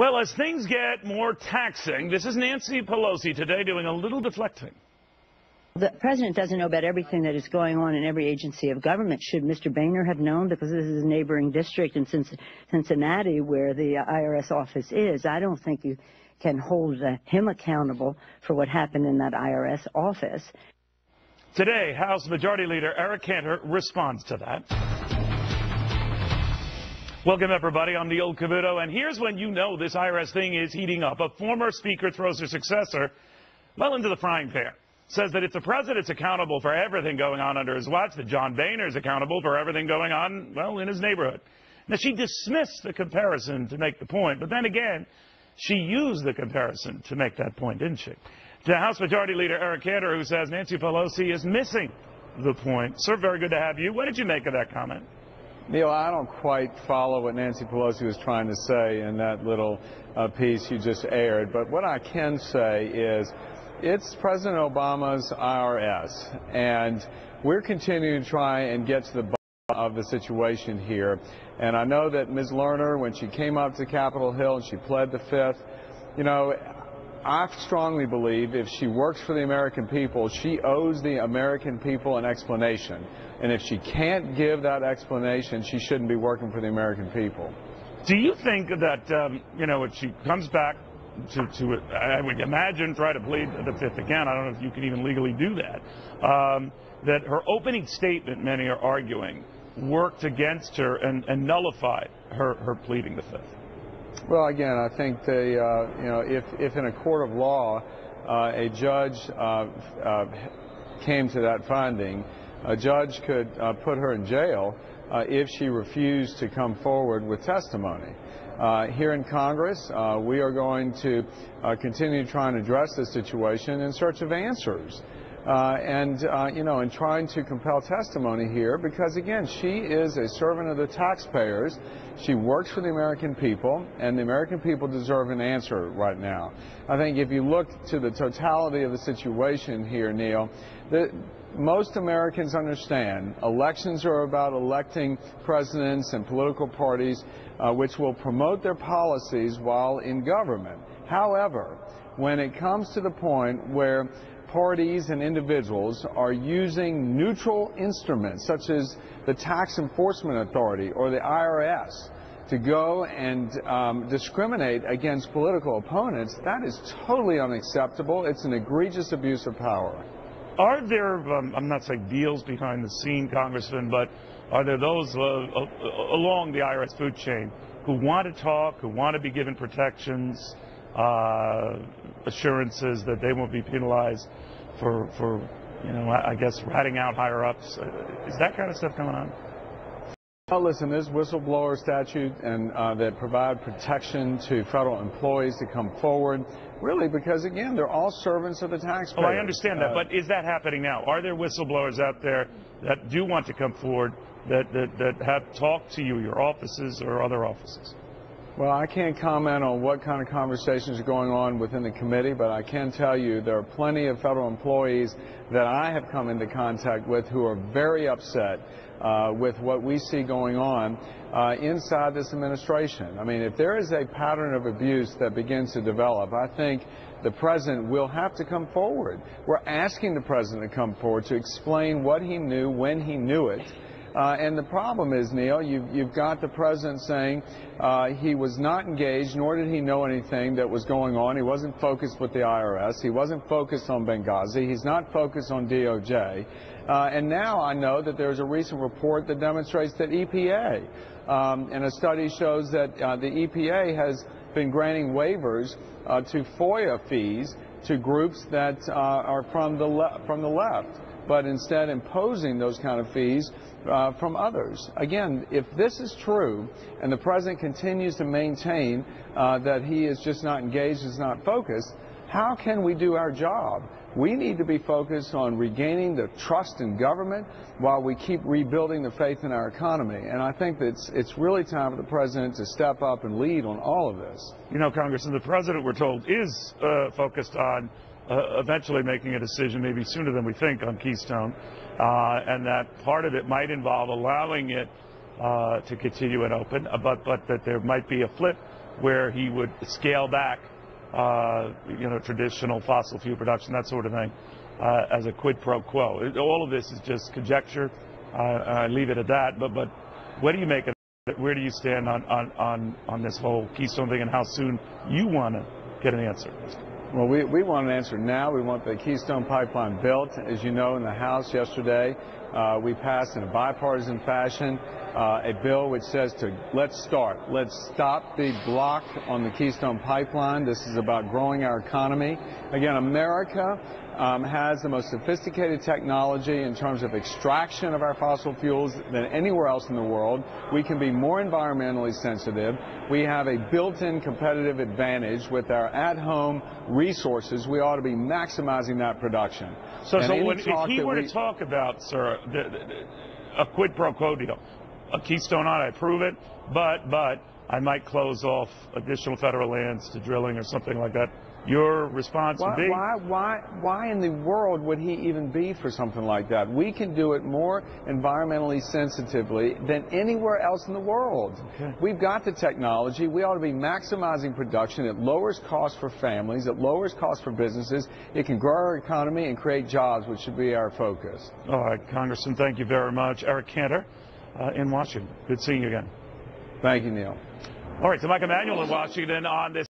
Well, as things get more taxing, this is Nancy Pelosi today doing a little deflecting. The president doesn't know about everything that is going on in every agency of government. Should Mr. Boehner have known? Because this is a neighboring district in Cincinnati where the IRS office is. I don't think you can hold him accountable for what happened in that IRS office. Today, House Majority Leader Eric Cantor responds to that. Welcome, everybody. I'm Neil Cavuto, and here's when you know this IRS thing is heating up. A former speaker throws her successor well into the frying pan. Says that if the president's accountable for everything going on under his watch, that John Boehner's accountable for everything going on, well, in his neighborhood. Now, she dismissed the comparison to make the point, but then again, she used the comparison to make that point, didn't she? To House Majority Leader Eric Cantor, who says Nancy Pelosi is missing the point. Sir, very good to have you. What did you make of that comment? Neil, I don't quite follow what Nancy Pelosi was trying to say in that little piece you just aired, but what I can say is it's President Obama's IRS, and we're continuing to try and get to the bottom of the situation here. And I know that Ms. Lerner, when she came up to Capitol Hill and she pled the Fifth, you know, I strongly believe if she works for the American people, she owes the American people an explanation. And if she can't give that explanation, she shouldn't be working for the American people. Do you think that, you know, if she comes back to I would imagine, try to plead the Fifth again, I don't know if you can even legally do that, that her opening statement, many are arguing, worked against her and nullified her pleading the Fifth? Well, again, I think they, you know, if in a court of law a judge came to that finding, a judge could put her in jail if she refused to come forward with testimony. Here in Congress, we are going to continue to try and address this situation in search of answers. You know, and trying to compel testimony here because, again, she is a servant of the taxpayers. She works for the American people, and the American people deserve an answer right now. I think if you look to the totality of the situation here, Neil, most Americans understand elections are about electing presidents and political parties which will promote their policies while in government. However, when it comes to the point where parties and individuals are using neutral instruments such as the Tax Enforcement Authority or the IRS to go and discriminate against political opponents, that is totally unacceptable. It's an egregious abuse of power. Are there, I'm not saying deals behind the scene, Congressman, but are there those along the IRS food chain who want to talk, who want to be given protections, assurances that they won't be penalized for you know, I guess ratting out higher ups? Is that kind of stuff going on? Well, listen, there's whistleblower statute and that provide protection to federal employees to come forward, really, because, again, they're all servants of the taxpayers. Oh, I understand that, but is that happening now? Are there whistleblowers out there that do want to come forward that have talked to you, your offices or other offices? Well, I can't comment on what kind of conversations are going on within the committee, but I can tell you there are plenty of federal employees that I have come into contact with who are very upset with what we see going on inside this administration. I mean, if there is a pattern of abuse that begins to develop, I think the president will have to come forward. We're asking the president to come forward to explain what he knew, when he knew it. And the problem is, Neil, you've got the president saying he was not engaged, nor did he know anything that was going on. He wasn't focused with the IRS. He wasn't focused on Benghazi. He's not focused on DOJ. And now I know that there's a recent report that demonstrates that EPA, and a study shows that the EPA has been granting waivers to FOIA fees to groups that are from the left, but instead imposing those kind of fees from others. Again, if this is true and the president continues to maintain that he is just not engaged, is not focused, how can we do our job? We need to be focused on regaining the trust in government while we keep rebuilding the faith in our economy. And I think that it's really time for the president to step up and lead on all of this. You know, Congressman, the president, we're told, is focused on eventually making a decision, maybe sooner than we think, on Keystone, and that part of it might involve allowing it to continue and open, but that there might be a flip where he would scale back, traditional fossil fuel production, that sort of thing, as a quid pro quo. All of this is just conjecture. I leave it at that. But what do you make of it? Where do you stand on this whole Keystone thing, and how soon you want to get an answer? Well, we want an answer now. We want the Keystone Pipeline built. As you know, in the House yesterday, we passed in a bipartisan fashion a bill which says let's stop the block on the Keystone Pipeline. This is about growing our economy. Again, America has the most sophisticated technology in terms of extraction of our fossil fuels than anywhere else in the world. We can be more environmentally sensitive. We have a built-in competitive advantage with our at-home resources. We ought to be maximizing that production. So if he were to talk about, sir, a quid pro quo deal, a Keystone on, I approve it, but I might close off additional federal lands to drilling or something like that. Your response would be? Why in the world would he even be for something like that? We can do it more environmentally sensitively than anywhere else in the world. Okay. We've got the technology. We ought to be maximizing production. It lowers costs for families. It lowers costs for businesses. It can grow our economy and create jobs, which should be our focus. All right, Congressman, thank you very much. Eric Cantor in Washington. Good seeing you again. Thank you, Neil. All right, so Mike Emanuel in Washington on this.